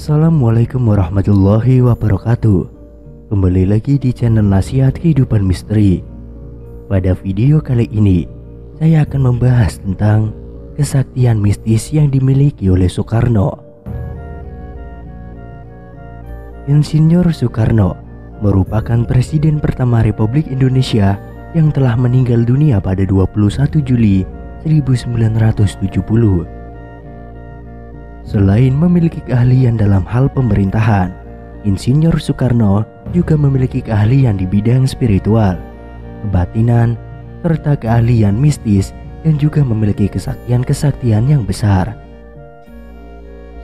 Assalamualaikum warahmatullahi wabarakatuh. Kembali lagi di channel Nasihat Kehidupan Misteri. Pada video kali ini, saya akan membahas tentang kesaktian mistis yang dimiliki oleh Soekarno. Insinyur Soekarno merupakan Presiden pertama Republik Indonesia yang telah meninggal dunia pada 21 Juli 1970. Selain memiliki keahlian dalam hal pemerintahan, Insinyur Soekarno juga memiliki keahlian di bidang spiritual, kebatinan, serta keahlian mistis, dan juga memiliki kesaktian-kesaktian yang besar.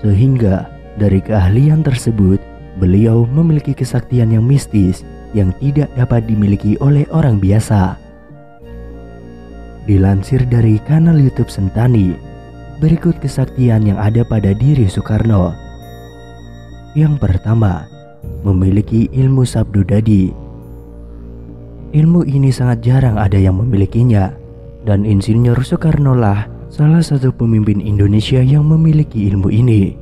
Sehingga dari keahlian tersebut, beliau memiliki kesaktian yang mistis yang tidak dapat dimiliki oleh orang biasa. Dilansir dari kanal YouTube Sentani, berikut kesaktian yang ada pada diri Soekarno. Yang pertama, memiliki ilmu sabdo dadi. Ilmu ini sangat jarang ada yang memilikinya, dan Insinyur Soekarno lah salah satu pemimpin Indonesia yang memiliki ilmu ini.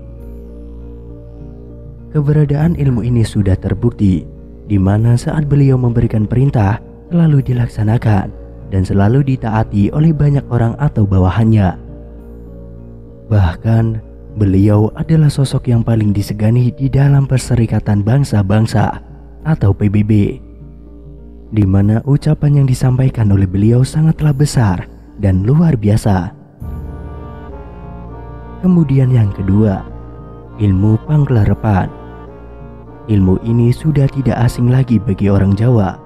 Keberadaan ilmu ini sudah terbukti, di mana saat beliau memberikan perintah selalu dilaksanakan dan selalu ditaati oleh banyak orang atau bawahannya. Bahkan, beliau adalah sosok yang paling disegani di dalam Perserikatan Bangsa-Bangsa atau PBB, di mana ucapan yang disampaikan oleh beliau sangatlah besar dan luar biasa. Kemudian yang kedua, ilmu penglarapan. Ilmu ini sudah tidak asing lagi bagi orang Jawa,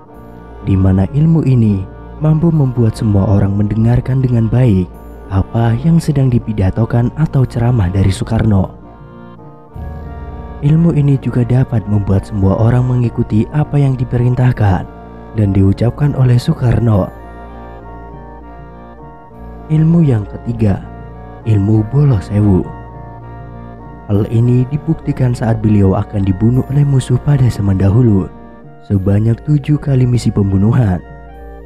di mana ilmu ini mampu membuat semua orang mendengarkan dengan baik apa yang sedang dipidatokan atau ceramah dari Soekarno. Ilmu ini juga dapat membuat semua orang mengikuti apa yang diperintahkan dan diucapkan oleh Soekarno. Ilmu yang ketiga, ilmu bolo sewu. Hal ini dibuktikan saat beliau akan dibunuh oleh musuh pada zaman dahulu sebanyak 7 kali misi pembunuhan.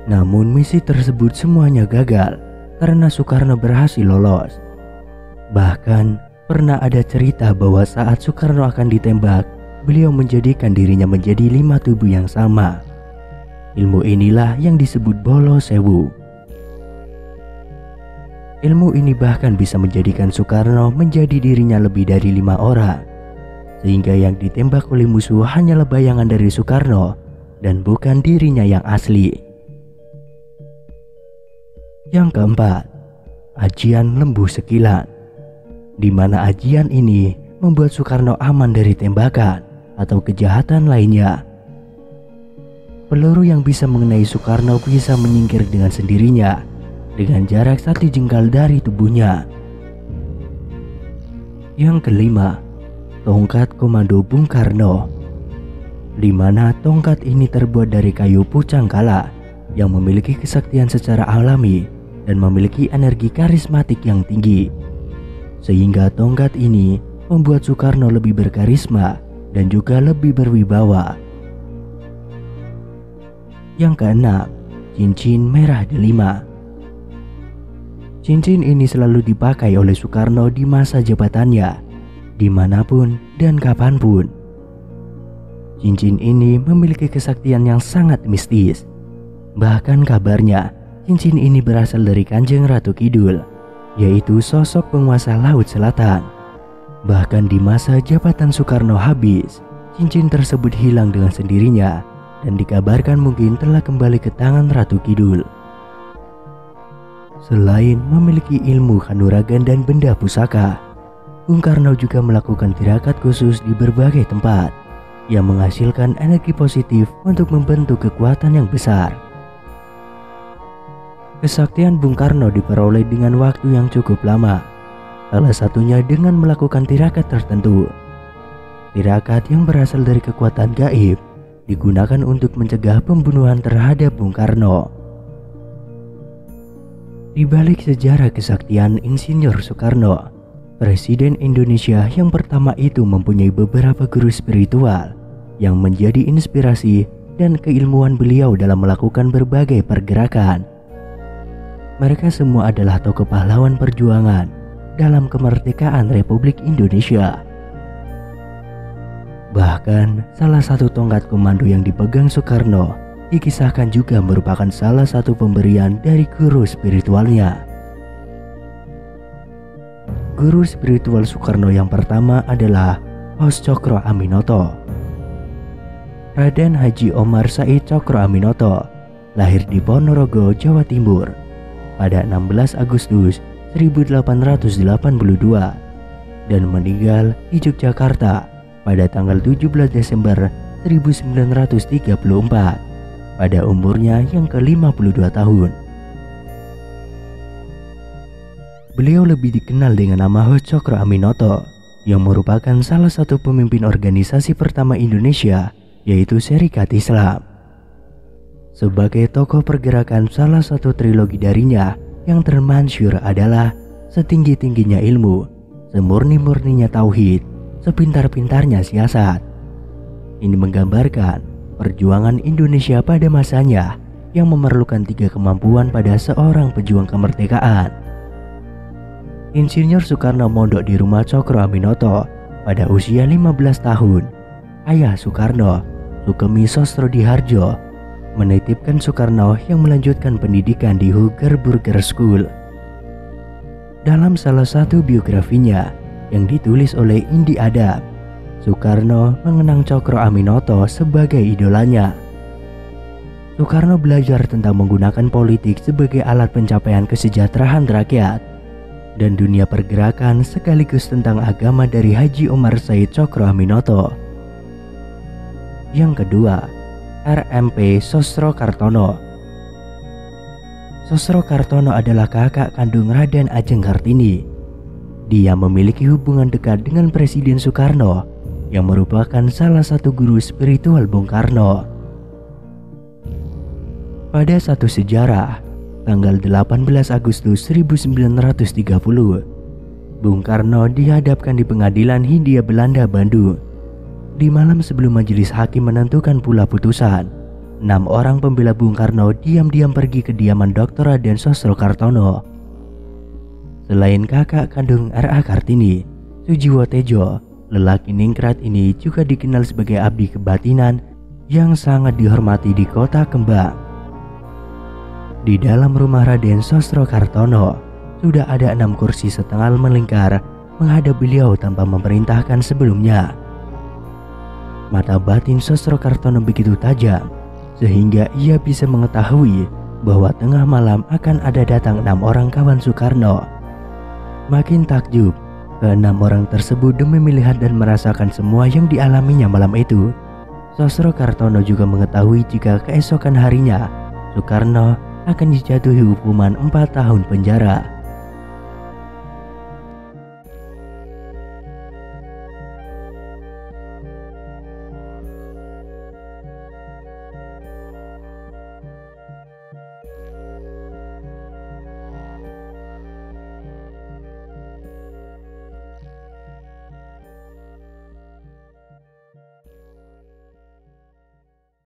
Namun misi tersebut semuanya gagal karena Soekarno berhasil lolos. Bahkan pernah ada cerita bahwa saat Soekarno akan ditembak, beliau menjadikan dirinya menjadi 5 tubuh yang sama. Ilmu inilah yang disebut bolo sewu. Ilmu ini bahkan bisa menjadikan Soekarno menjadi dirinya lebih dari 5 orang, sehingga yang ditembak oleh musuh hanyalah bayangan dari Soekarno dan bukan dirinya yang asli. Yang keempat, ajian lembu sekilan, di mana ajian ini membuat Soekarno aman dari tembakan atau kejahatan lainnya. Peluru yang bisa mengenai Soekarno bisa menyingkir dengan sendirinya dengan jarak 1 jengkal dari tubuhnya. Yang kelima, tongkat komando Bung Karno, di mana tongkat ini terbuat dari kayu pucangkala yang memiliki kesaktian secara alami dan memiliki energi karismatik yang tinggi, sehingga tongkat ini membuat Soekarno lebih berkarisma dan juga lebih berwibawa. Yang keenam, cincin merah delima. Cincin ini selalu dipakai oleh Soekarno di masa jabatannya, dimanapun dan kapanpun. Cincin ini memiliki kesaktian yang sangat mistis. Bahkan kabarnya cincin ini berasal dari Kanjeng Ratu Kidul, yaitu sosok penguasa Laut Selatan. Bahkan di masa jabatan Soekarno habis, cincin tersebut hilang dengan sendirinya dan dikabarkan mungkin telah kembali ke tangan Ratu Kidul. Selain memiliki ilmu kanuragan dan benda pusaka, Bung Karno juga melakukan tirakat khusus di berbagai tempat yang menghasilkan energi positif untuk membentuk kekuatan yang besar. Kesaktian Bung Karno diperoleh dengan waktu yang cukup lama, salah satunya dengan melakukan tirakat tertentu. Tirakat yang berasal dari kekuatan gaib digunakan untuk mencegah pembunuhan terhadap Bung Karno. Di balik sejarah kesaktian Insinyur Soekarno, Presiden Indonesia yang pertama itu mempunyai beberapa guru spiritual yang menjadi inspirasi dan keilmuan beliau dalam melakukan berbagai pergerakan. Mereka semua adalah tokoh pahlawan perjuangan dalam kemerdekaan Republik Indonesia. Bahkan salah satu tongkat komando yang dipegang Soekarno dikisahkan juga merupakan salah satu pemberian dari guru spiritualnya. Guru spiritual Soekarno yang pertama adalah Hos Cokro Aminoto. Raden Haji Omar Said Cokro Aminoto lahir di Ponorogo, Jawa Timur pada 16 Agustus 1882 dan meninggal di Yogyakarta pada tanggal 17 Desember 1934 pada umurnya yang ke-52 tahun. Beliau lebih dikenal dengan nama Hos Cokro Aminoto yang merupakan salah satu pemimpin organisasi pertama Indonesia, yaitu Syarikat Islam. Sebagai tokoh pergerakan, salah satu trilogi darinya yang termasyhur adalah Setinggi-tingginya ilmu, semurni-murninya tauhid, sepintar-pintarnya siasat. Ini menggambarkan perjuangan Indonesia pada masanya yang memerlukan 3 kemampuan pada seorang pejuang kemerdekaan. Insinyur Soekarno mondok di rumah Cokro Aminoto pada usia 15 tahun. Ayah Soekarno, Sukemi Sostrodihardjo, menitipkan Soekarno yang melanjutkan pendidikan di Hugger Burger School. Dalam salah satu biografinya yang ditulis oleh Indi Adab, Soekarno mengenang Cokro Aminoto sebagai idolanya. Soekarno belajar tentang menggunakan politik sebagai alat pencapaian kesejahteraan rakyat dan dunia pergerakan sekaligus tentang agama dari Haji Omar Said Cokro Aminoto. Yang kedua, RMP Sosrokartono. Sosrokartono adalah kakak kandung Raden Ajeng Kartini. Dia memiliki hubungan dekat dengan Presiden Soekarno yang merupakan salah satu guru spiritual Bung Karno. Pada satu sejarah, tanggal 18 Agustus 1930, Bung Karno dihadapkan di Pengadilan Hindia Belanda Bandung. Di malam sebelum majelis hakim menentukan pula putusan, 6 orang pembela Bung Karno diam-diam pergi ke kediaman Dr. Raden Sosrokartono. Selain kakak kandung R.A. Kartini, Sujiwo Tejo, lelaki ningrat ini juga dikenal sebagai abdi kebatinan yang sangat dihormati di Kota Kembang. Di dalam rumah Raden Sosrokartono sudah ada 6 kursi setengah melingkar menghadap beliau tanpa memerintahkan sebelumnya. Mata batin Sosrokartono begitu tajam sehingga ia bisa mengetahui bahwa tengah malam akan ada datang 6 orang kawan Soekarno. Makin takjub, ke-6 orang tersebut demi melihat dan merasakan semua yang dialaminya malam itu. Sosrokartono juga mengetahui jika keesokan harinya Soekarno akan dijatuhi hukuman 4 tahun penjara.